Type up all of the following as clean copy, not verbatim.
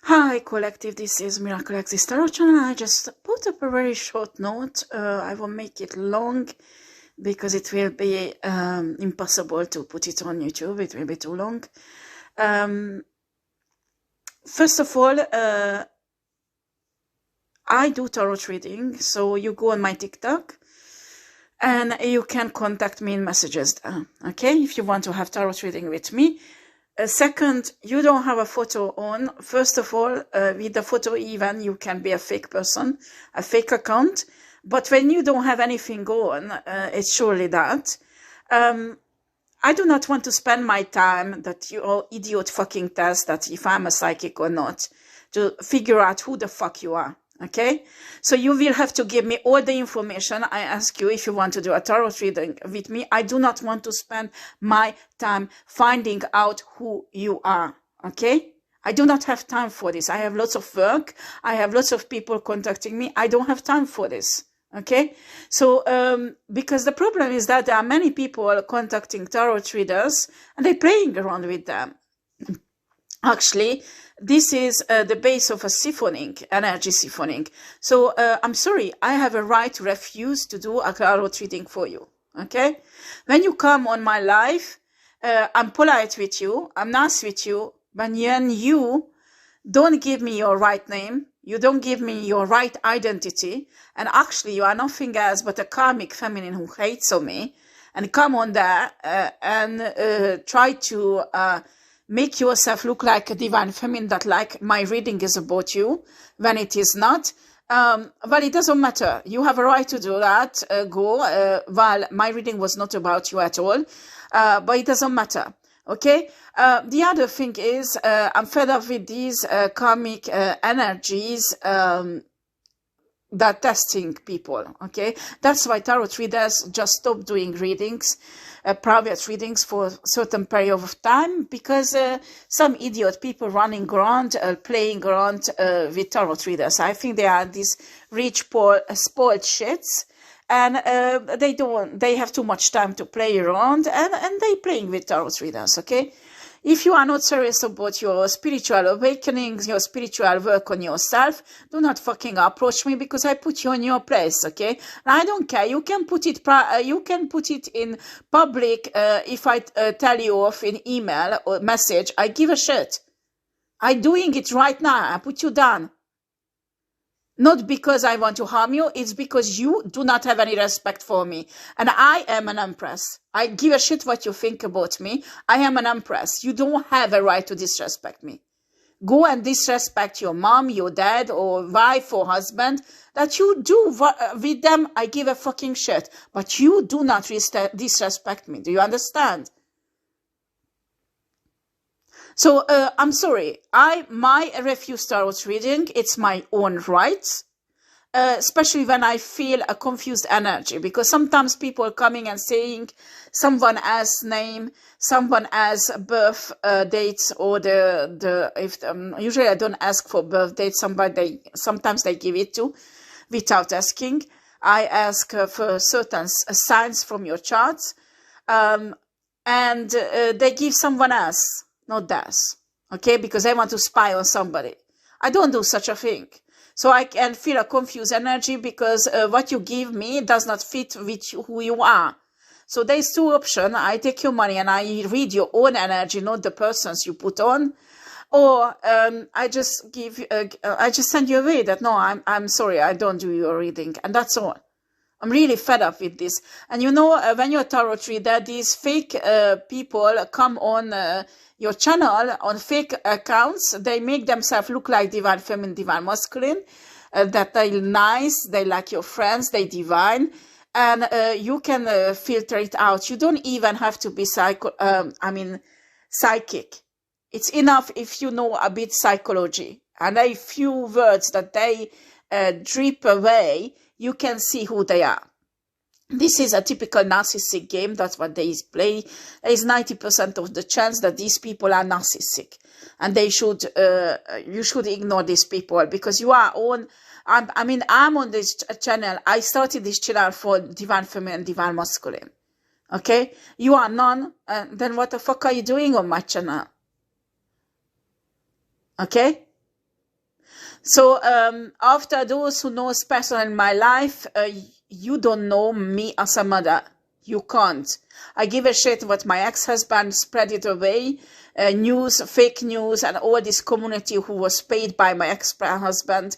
Hi collective, this is Miracle Axis Tarot channel. I just put up a very short note. I won't make it long because it will be impossible to put it on YouTube. It will be too long. First of all, I do tarot reading, so you go on my TikTok and you can contact me in messages there, okay, if you want to have tarot reading with me. Second, you don't have a photo on. First of all, with the photo even, you can be a fake person, a fake account. But when you don't have anything on, it's surely that. I do not want to spend my time that you all idiot fucking test that if I'm a psychic or not, to figure out who the fuck you are. Okay, so you will have to give me all the information I ask you if you want to do a tarot reading with me. I do not want to spend my time finding out who you are. Okay, I do not have time for this. I have lots of work. I have lots of people contacting me. I don't have time for this. Okay, so because the problem is that there are many people contacting tarot readers and they're playing around with them. Actually, this is the base of a siphoning, energy siphoning. So I'm sorry, I have a right to refuse to do a tarot reading for you. Okay? When you come on my live, I'm polite with you, I'm nice with you, but when you don't give me your right name, you don't give me your right identity, and actually you are nothing else but a karmic feminine who hates on me, and come on there and try to make yourself look like a divine feminine that like my reading is about you when it is not. Well, it doesn't matter. You have a right to do that. Well, my reading was not about you at all, but it doesn't matter. Okay. The other thing is, I'm fed up with these karmic energies that testing people. Okay, that's why tarot readers just stop doing readings, private readings for a certain period of time, because some idiot people running around playing around with tarot readers. I think they are these rich spoiled shits, and they have too much time to play around, and they playing with tarot readers. Okay, if you are not serious about your spiritual awakenings, your spiritual work on yourself, do not fucking approach me, because I put you in your place, okay? And I don't care. You can put it in public if I tell you off in email or message. I give a shit. I'm doing it right now. I put you down. Not because I want to harm you, it's because you do not have any respect for me. And I am an empress. I give a shit what you think about me. I am an empress. You don't have a right to disrespect me. Go and disrespect your mom, your dad, or wife, or husband. That you do with them, I give a fucking shit. But you do not disrespect me. Do you understand? So, I'm sorry, my refuse tarot reading, it's my own right, especially when I feel a confused energy, because sometimes people coming and saying someone else's name, someone else's birth dates, or usually I don't ask for birth dates, sometimes they give it to, without asking. I ask for certain signs from your charts, and they give someone else. Not theirs, okay? Because I want to spy on somebody. I don't do such a thing. So I can feel a confused energy because what you give me does not fit with who you are. So there's two options. I take your money and I read your own energy, not the person's you put on. Or I just send you away that, no, I'm sorry, I don't do your reading. And that's all. I'm really fed up with this. And you know, when you're a tarot reader, these fake people come on your channel on fake accounts. They make themselves look like divine feminine, divine masculine, that they're nice, they like your friends, they divine, and you can filter it out. You don't even have to be psychic. It's enough if you know a bit psychology and a few words that they drip away. You can see who they are. This is a typical narcissistic game. That's what they play. There is 90% of the chance that these people are narcissistic, and they should. You should ignore these people, because you are on. I'm on this channel. I started this channel for divine feminine, divine masculine. Okay, you are none. Then what the fuck are you doing on my channel? Okay. So after those who knows personally my life, you don't know me as a mother. You can't. I give a shit what my ex-husband spread it away, news, fake news, and all this community who was paid by my ex-husband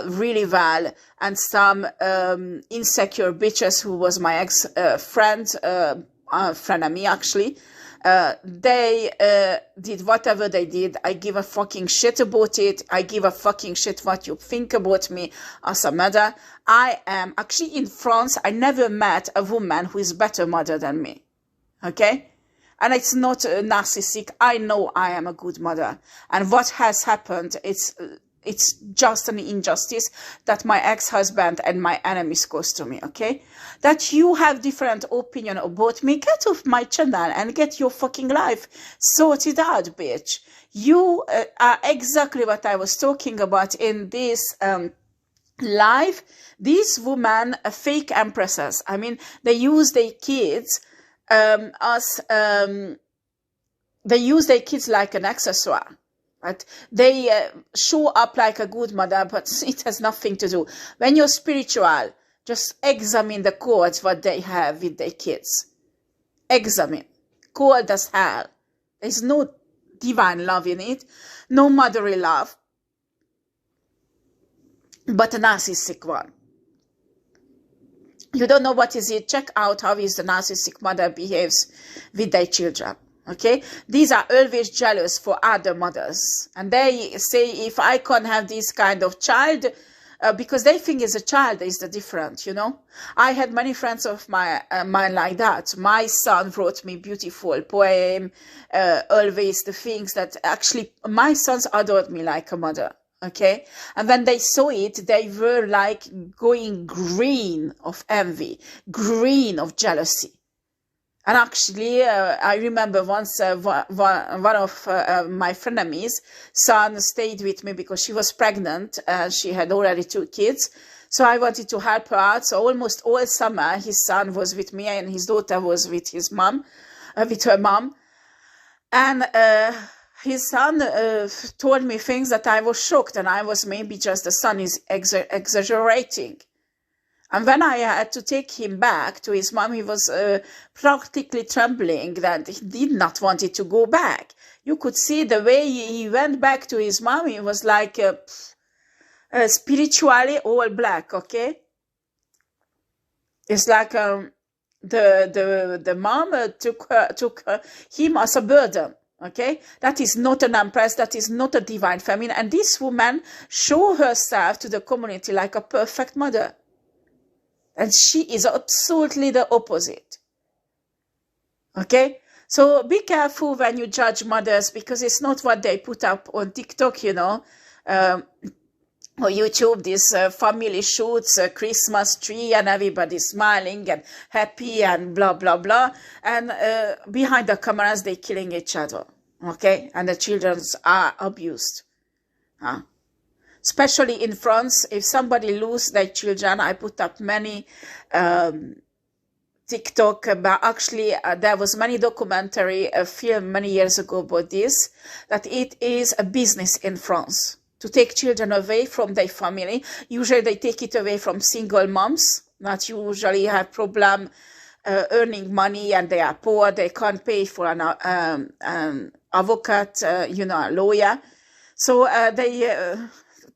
really well, and some insecure bitches who was my ex-friend, friend of me actually. They did whatever they did. I give a fucking shit about it. I give a fucking shit what you think about me as a mother. I am actually in France. I never met a woman who is better mother than me. Okay? And it's not narcissistic. I know I am a good mother. And what has happened, it's just an injustice that my ex-husband and my enemies caused to me, okay? That you have different opinion about me, get off my channel and get your fucking life sorted out, bitch. You are exactly what I was talking about in this live. These women are fake empresses. I mean, they use their kids they use their kids like an accessoire. Right? They show up like a good mother, but it has nothing to do. When you're spiritual, just examine the codes what they have with their kids. Examine. Cold as hell. There's no divine love in it, no motherly love, but a narcissistic one. You don't know what is it. Check out how is the narcissistic mother behaves with their children. Okay, these are always jealous for other mothers, and they say if I can't have this kind of child, because they think as a child is the different. You know, I had many friends of mine like that. My son wrote me beautiful poem, always the things that actually my sons adored me like a mother. Okay, and when they saw it, they were like going green of envy, green of jealousy. And actually, I remember once one of my frenemies' son stayed with me because she was pregnant. She had already 2 kids. So I wanted to help her out. So almost all summer, his son was with me and his daughter was with his mom, with her mom. And his son told me things that I was shocked, and I was maybe just the son is exaggerating. And when I had to take him back to his mom, he was practically trembling that he did not want it to go back. You could see the way he went back to his mom. He was like spiritually all black, okay? It's like the mom took him as a burden, okay? That is not an empress. That is not a divine feminine. And this woman show herself to the community like a perfect mother. And she is absolutely the opposite. Okay? So be careful when you judge mothers, because it's not what they put up on TikTok, you know, or YouTube, this family shoots, a Christmas tree, and everybody smiling and happy and blah, blah, blah. And behind the cameras, they're killing each other. Okay? And the children are abused. Huh? Especially in France, if somebody lose their children, I put up many TikTok about, actually there was many documentary film many years ago about this, that it is a business in France to take children away from their family. Usually they take it away from single moms that usually have problem earning money and they are poor, they can't pay for an advocate, you know, a lawyer. So they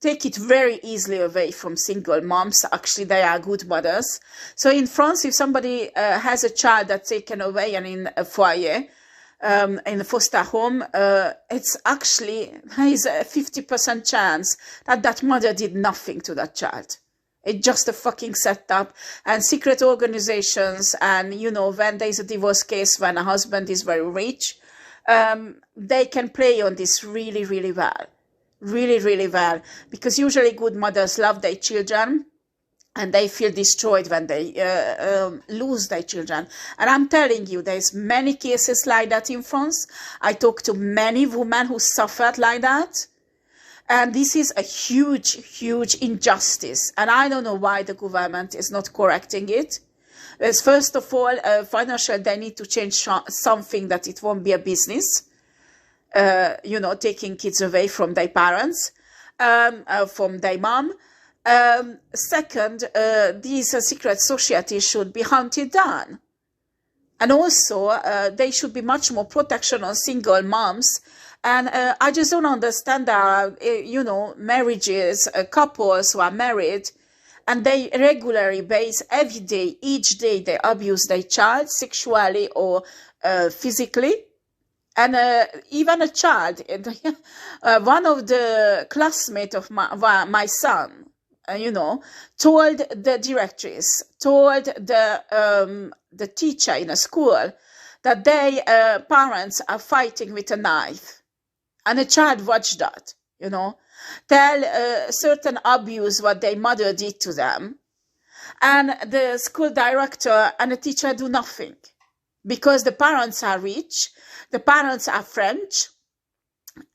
take it very easily away from single moms. Actually, they are good mothers. So in France, if somebody has a child that's taken away and in a foyer, in a foster home, it's actually, there is a 50% chance that that mother did nothing to that child. It's just a fucking setup and secret organizations. And, you know, when there's a divorce case, when a husband is very rich, they can play on this really, really well. Really, really well, because usually good mothers love their children and they feel destroyed when they lose their children. And I'm telling you, there's many cases like that in France. I talked to many women who suffered like that. And this is a huge, huge injustice. And I don't know why the government is not correcting it. First of all, financially, they need to change something that it won't be a business. You know, taking kids away from their parents. from their mom. Second, these secret societies should be hunted down. And also, they should be much more protection on single moms. And I just don't understand that, you know, marriages, couples who are married, and they regularly base every day, each day, they abuse their child sexually or physically. And even a child, one of the classmates of my son, you know, told the directress, told the teacher in a school that their parents are fighting with a knife. And a child watched that, you know, tell certain abuse what their mother did to them. And the school director and the teacher do nothing. Because the parents are rich, the parents are French,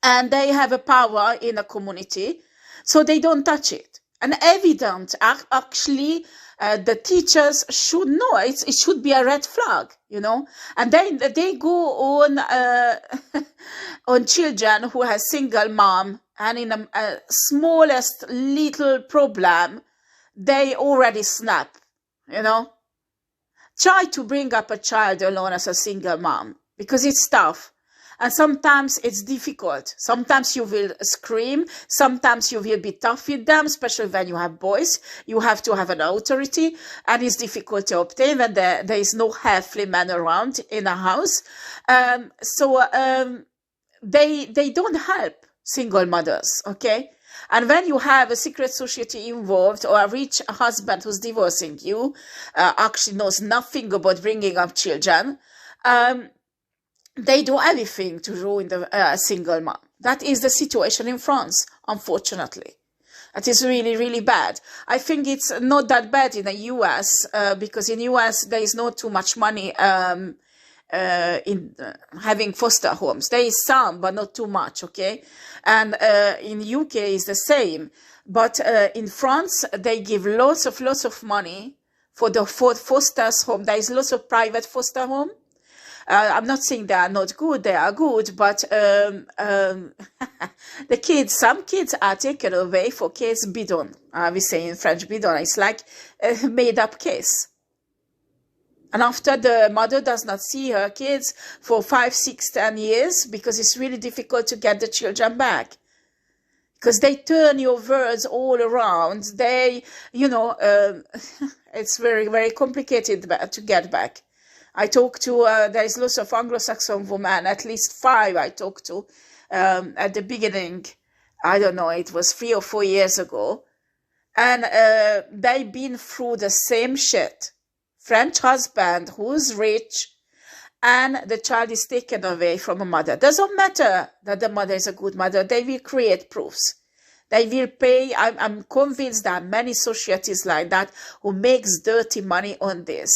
and they have a power in a community, so they don't touch it. And evident, actually, the teachers should know it should be a red flag, you know. And then they go on on children who have single mom, and in a smallest little problem, they already snap, you know. Try to bring up a child alone as a single mom, because it's tough. And sometimes it's difficult. Sometimes you will scream. Sometimes you will be tough with them, especially when you have boys. You have to have an authority, and it's difficult to obtain when there is no healthy man around in a house. They don't help single mothers, okay? And when you have a secret society involved, or a rich husband who's divorcing you, actually knows nothing about bringing up children, they do everything to ruin the single mom. That is the situation in France, unfortunately. It is really, really bad. I think it's not that bad in the US, because in US there is not too much money in having foster homes. There is some, but not too much, okay? And in UK is the same. But in France, they give lots of money for the foster home. There is lots of private foster home. I'm not saying they are not good, they are good, but the kids, some kids are taken away for case bidon. We say in French bidon, it's like a made up case. And after the mother does not see her kids for 5, 6, 10 years, because it's really difficult to get the children back. Because they turn your words all around. They, you know, it's very, very complicated to get back. I talked to, there's lots of Anglo-Saxon women, at least 5 I talked to at the beginning. I don't know, it was 3 or 4 years ago. And they've been through the same shit. French husband who's rich, and the child is taken away from a mother. Doesn't matter that the mother is a good mother. They will create proofs. They will pay. I'm convinced that many societies like that who makes dirty money on this.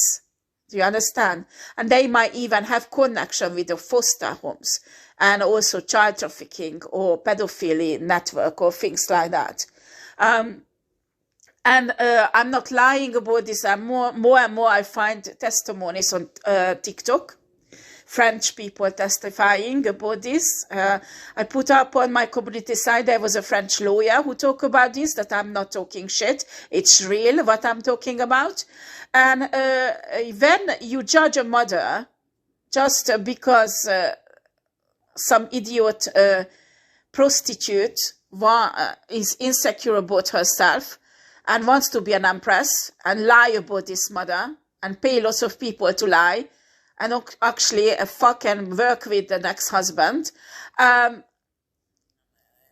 Do you understand? And they might even have connection with the foster homes and also child trafficking or pedophilia network or things like that. And I'm not lying about this. More and more I find testimonies on TikTok. French people testifying about this. I put up on my community side, there was a French lawyer who talked about this, that I'm not talking shit. It's real what I'm talking about. And when you judge a mother just because some idiot prostitute is insecure about herself and wants to be an empress and lie about this mother and pay lots of people to lie and actually fuck and work with the next husband,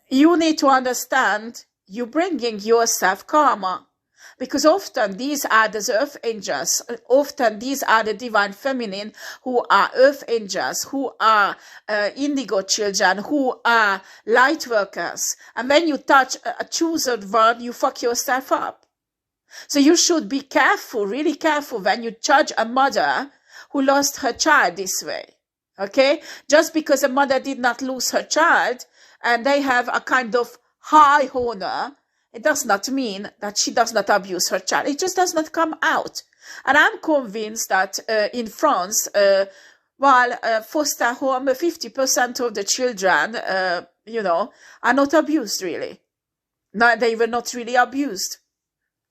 you need to understand you're bringing yourself karma. Because often these are the earth angels, often these are the divine feminine who are earth angels, who are indigo children, who are light workers. And when you touch a chosen one, you fuck yourself up. So you should be careful, really careful when you judge a mother who lost her child this way. Okay? Just because a mother did not lose her child and they have a kind of high honor, it does not mean that she does not abuse her child. It just does not come out. And I'm convinced that in France, while foster home, 50% of the children, you know, are not abused really. No, they were not really abused.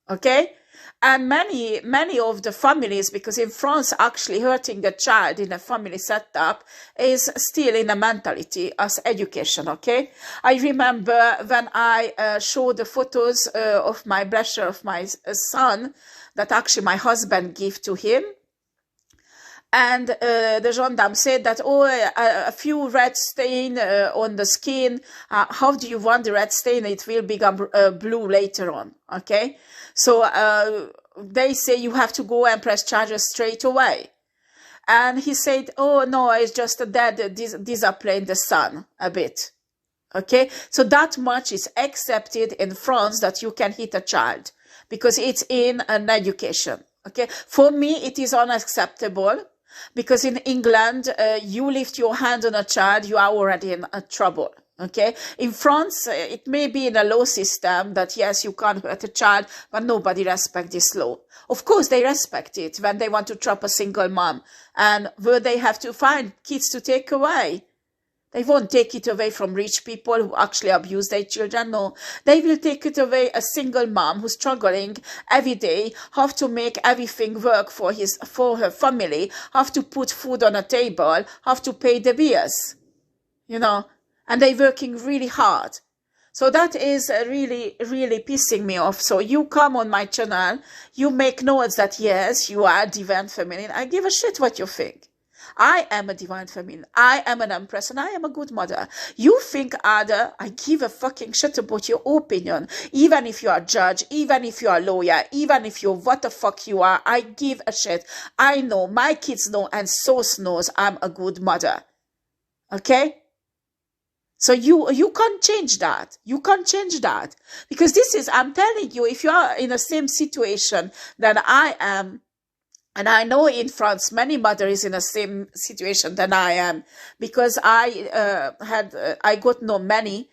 Okay? And many of the families, because in France, actually hurting a child in a family setup is still in a mentality as education. Okay? I remember when I showed the photos of my blusher of my son that actually my husband gave to him. And the gendarme said that, oh, a few red stain on the skin. How do you want the red stain? It will become blue later on. Okay. So they say you have to go and press charges straight away. And he said, oh, no, it's just that display in the sun a bit. Okay. So that much is accepted in France that you can hit a child because it's in an education. Okay. For me, it is unacceptable. Because in England, you lift your hand on a child, you are already in trouble. Okay. In France, it may be in a law system that yes, you can't hurt a child, but nobody respects this law. Of course, they respect it when they want to trap a single mom, and where they have to find kids to take away. They won't take it away from rich people who actually abuse their children. No, they will take it away a single mom who's struggling every day, have to make everything work for her family, have to put food on a table, have to pay the bills, you know, and they're working really hard. So that is really, really pissing me off. So you come on my channel, you make notes that yes, you are divine feminine. I give a shit what you think. I am a divine feminine. I am an empress and I am a good mother. You think other, I give a fucking shit about your opinion. Even if you are a judge, even if you are a lawyer, even if you're what the fuck you are, I give a shit. I know, my kids know, and Source knows I'm a good mother. Okay? So you can't change that. You can't change that. Because this is, I'm telling you, if you are in the same situation that I am, and I know in France, many mothers in the same situation than I am, because I got know many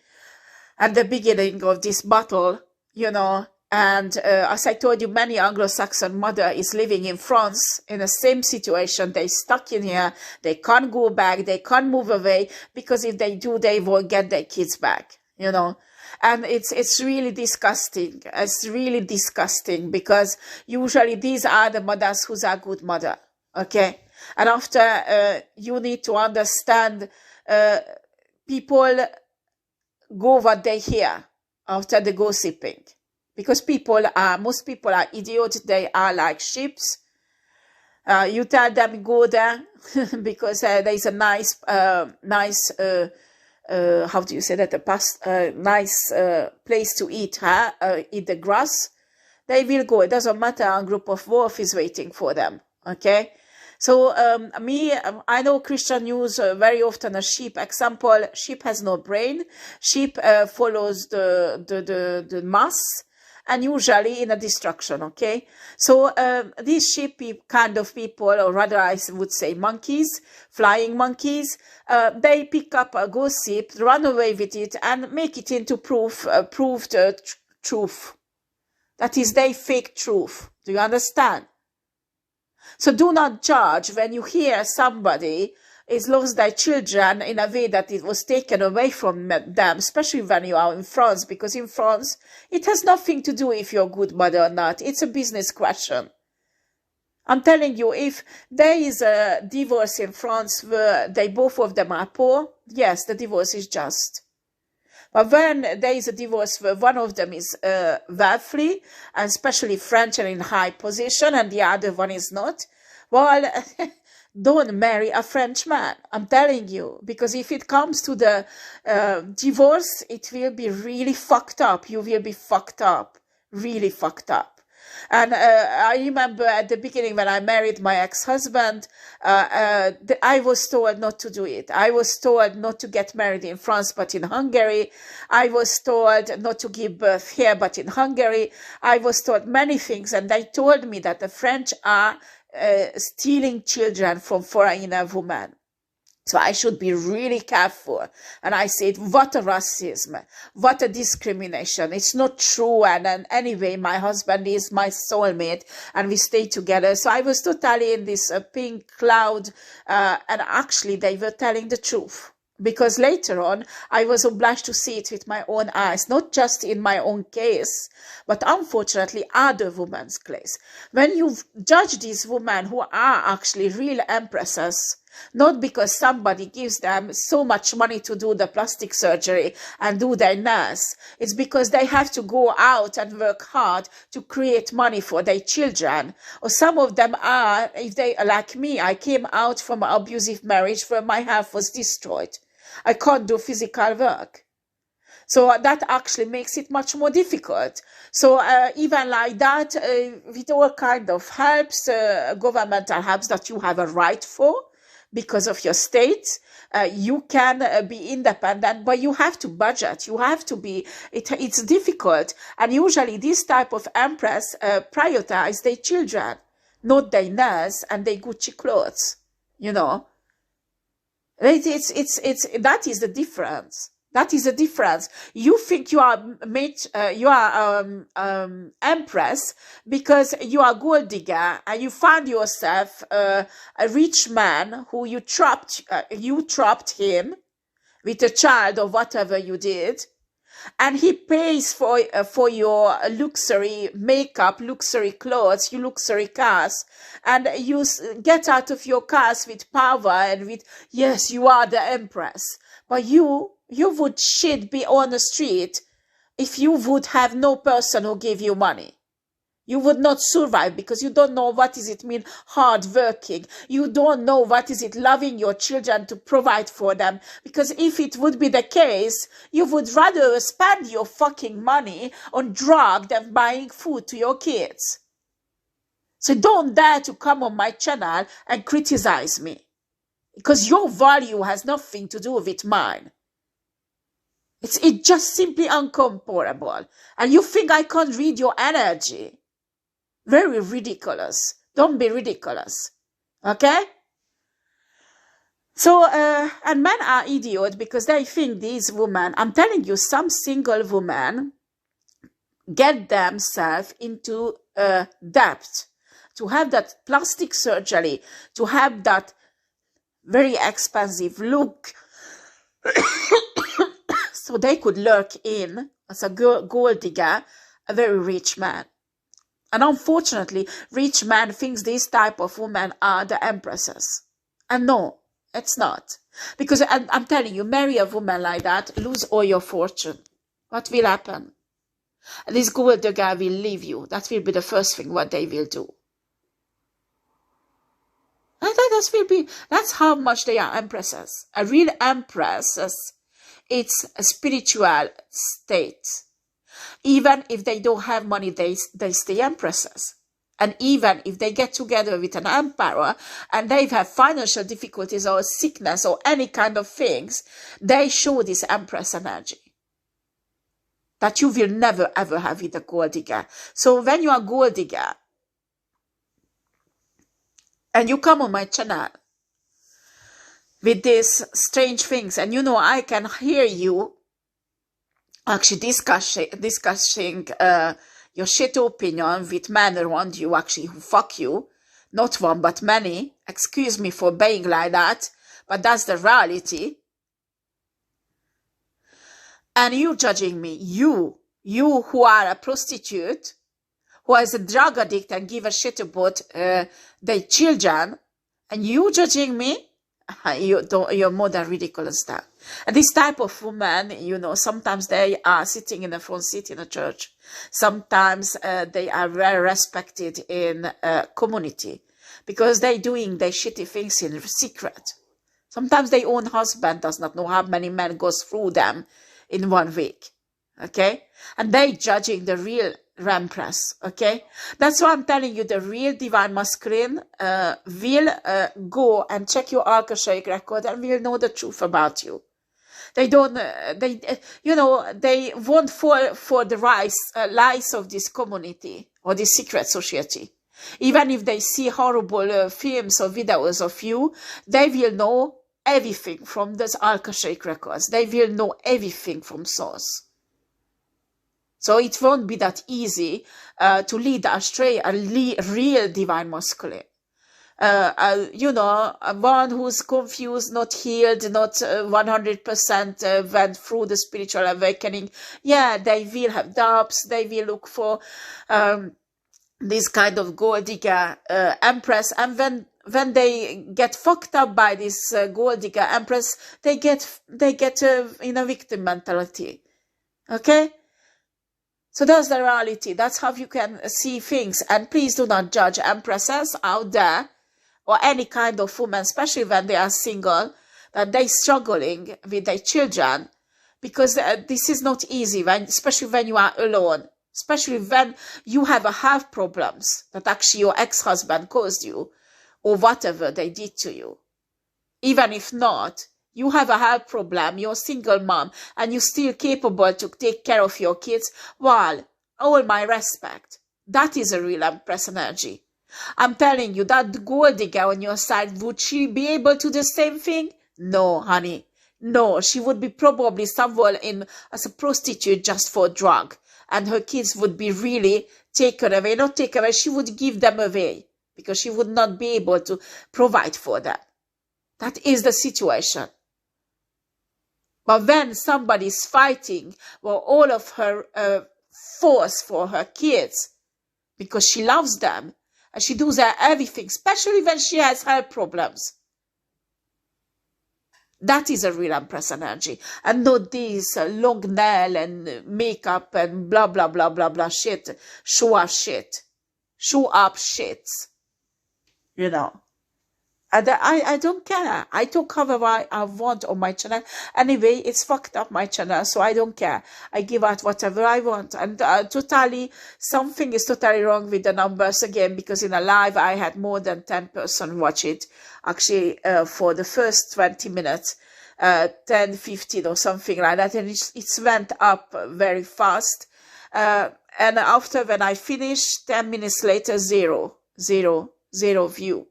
at the beginning of this battle, you know, and as I told you, many Anglo-Saxon mother is living in France in the same situation. They stuck in here. They can't go back. They can't move away because if they do, they won't get their kids back, you know. And it's really disgusting. It's really disgusting because usually these are the mothers who are good mother. Okay. And after, you need to understand, people go what they hear after the gossiping. Because most people are idiots. They are like sheep. You tell them go there because there's a nice, how do you say that? Nice place to eat, eat the grass. They will go. It doesn't matter. A group of wolves is waiting for them. Okay. So I know Christian news very often a sheep example. Sheep has no brain. Sheep follows the mass. And usually in a destruction, okay? So these sheep kind of people, or rather I would say monkeys, flying monkeys, they pick up a gossip, run away with it, and make it into proved truth. That is, they fake truth. Do you understand? So do not judge when you hear somebody is lost their children in a way that it was taken away from them, especially when you are in France, because in France, it has nothing to do if you're a good mother or not. It's a business question. I'm telling you, if there is a divorce in France where both of them are poor, yes, the divorce is just. But when there is a divorce where one of them is wealthy, and especially French and in high position, and the other one is not, well, don't marry a French man. I'm telling you, because if it comes to the divorce, it will be really fucked up. You will be fucked up, really fucked up. And I remember at the beginning when I married my ex-husband, I was told not to do it. I was told not to get married in France, but in Hungary. I was told not to give birth here, but in Hungary. I was told many things, and they told me that the French are stealing children from foreigner women. So I should be really careful. And I said, what a racism, what a discrimination. It's not true. And anyway, my husband is my soulmate and we stay together. So I was totally in this pink cloud. And actually they were telling the truth. because later on I was obliged to see it with my own eyes, not just in my own case, but unfortunately other women's case. When you judge these women who are actually real empresses, not because somebody gives them so much money to do the plastic surgery and do their nails, it's because they have to go out and work hard to create money for their children. Or some of them are, if they are like me, I came out from an abusive marriage where my health was destroyed. I can't do physical work. So that actually makes it much more difficult. So even like that, with all kind of helps, governmental helps that you have a right for because of your state, you can be independent, but you have to budget. You have to be, it's difficult. And usually this type of empress prioritize their children, not their nails and their Gucci clothes, you know. That is the difference. That is the difference. You think you are empress because you are gold digger and you find yourself a rich man who you trapped him with a child or whatever you did, and he pays for your luxury makeup, luxury clothes, your luxury cars, and you get out of your cars with power and with, yes, you are the empress. But you would shit be on the street if you would have no person who gave you money. You would not survive because you don't know what does it mean hard working. You don't know what is it loving your children to provide for them. Because if it would be the case, you would rather spend your fucking money on drugs than buying food to your kids. So don't dare to come on my channel and criticize me. Because your value has nothing to do with mine. It's just simply uncomparable. And you think I can't read your energy? Very ridiculous. Don't be ridiculous. Okay? So, and men are idiots because they think these women, I'm telling you, some single women get themselves into debt to have that plastic surgery, to have that very expensive look, so they could lurk in as a gold digger, a very rich man. And unfortunately, rich man thinks these type of women are the empresses. And no, it's not. Because I'm telling you, marry a woman like that, lose all your fortune. What will happen? This gold digger will leave you. That will be the first thing what they will do. And that's how much they are empresses. A real empress, it's a spiritual state. Even if they don't have money, they stay empresses. And even if they get together with an emperor and they have financial difficulties or sickness or any kind of things, they show this empress energy that you will never ever have with a gold digger. So when you are gold digger and you come on my channel with these strange things, and you know I can hear you actually discussing your shit opinion with men around you, actually, who fuck you. Not one, but many. Excuse me for being like that, but that's the reality. And you judging me, you who are a prostitute, who is a drug addict and give a shit about their children, and you judging me, you're more than ridiculous that. And this type of woman, you know, sometimes they are sitting in the front seat in a church. Sometimes they are very respected in a community because they're doing their shitty things in secret. Sometimes their own husband does not know how many men goes through them in 1 week. Okay? And they judging the real empress. Okay? That's why I'm telling you, the real divine masculine will go and check your Akashic record and will know the truth about you. They don't, they won't fall for the lies of this community or this secret society. Even if they see horrible films or videos of you, they will know everything from those Akashic records. They will know everything from source. So it won't be that easy to lead astray a real divine masculine. you know, one who's confused, not healed, not 100% went through the spiritual awakening. Yeah, they will have doubts. They will look for this kind of gold digger empress, and when they get fucked up by this gold digger empress, they get in a victim mentality. Okay, so that's the reality. That's how you can see things. And please do not judge empresses out there, or any kind of woman, especially when they are single, that they're struggling with their children, because this is not easy, especially when you are alone, especially when you have a health problems that actually your ex-husband caused you, or whatever they did to you. Even if not, you have a health problem, you're a single mom, and you're still capable to take care of your kids, well, all my respect. That is a real empress energy. I'm telling you, that gold digger on your side, would she be able to do the same thing? No, honey. No, she would be probably somewhere as a prostitute just for drug. And her kids would be really taken away. Not taken away, she would give them away, because she would not be able to provide for them. That is the situation. But when somebody is fighting for all of her force for her kids, because she loves them, and she does everything, especially when she has health problems, that is a real empress energy. And not this long nail and makeup and blah, blah, blah, blah, blah shit. Show up shit. Show up shit. You know. And I don't care. I talk however I want on my channel. Anyway, it's fucked up, my channel, so I don't care. I give out whatever I want. And something is totally wrong with the numbers again, because in a live I had more than 10 person watch it. Actually, for the first 20 minutes, 10, 15 or something like that. And it went up very fast. And after, when I finished, 10 minutes later, zero view.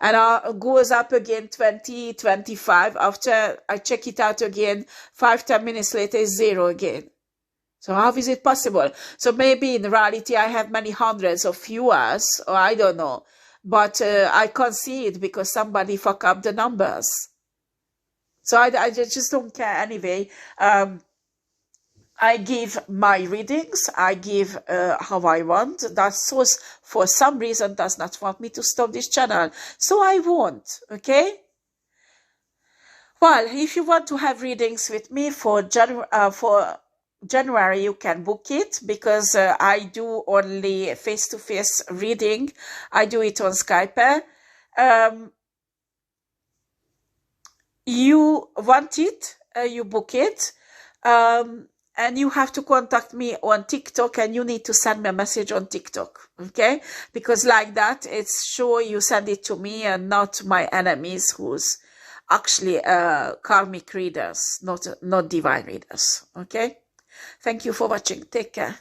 And it goes up again 20, 25. After I check it out again, 5, 10 minutes later, it's zero again. So how is it possible? So maybe in reality, I have many hundreds of viewers, or I don't know. But I can't see it because somebody fuck up the numbers. So I just don't care anyway. I give my readings, I give how I want. That source, for some reason, does not want me to stop this channel. So I won't, okay? Well, if you want to have readings with me for January, you can book it, because I do only face-to-face reading. I do it on Skype. You want it, you book it. And you have to contact me on TikTok, and you need to send me a message on TikTok, okay? Because like that, it's sure you send it to me and not my enemies, who's actually karmic readers, not divine readers, okay? Thank you for watching. Take care.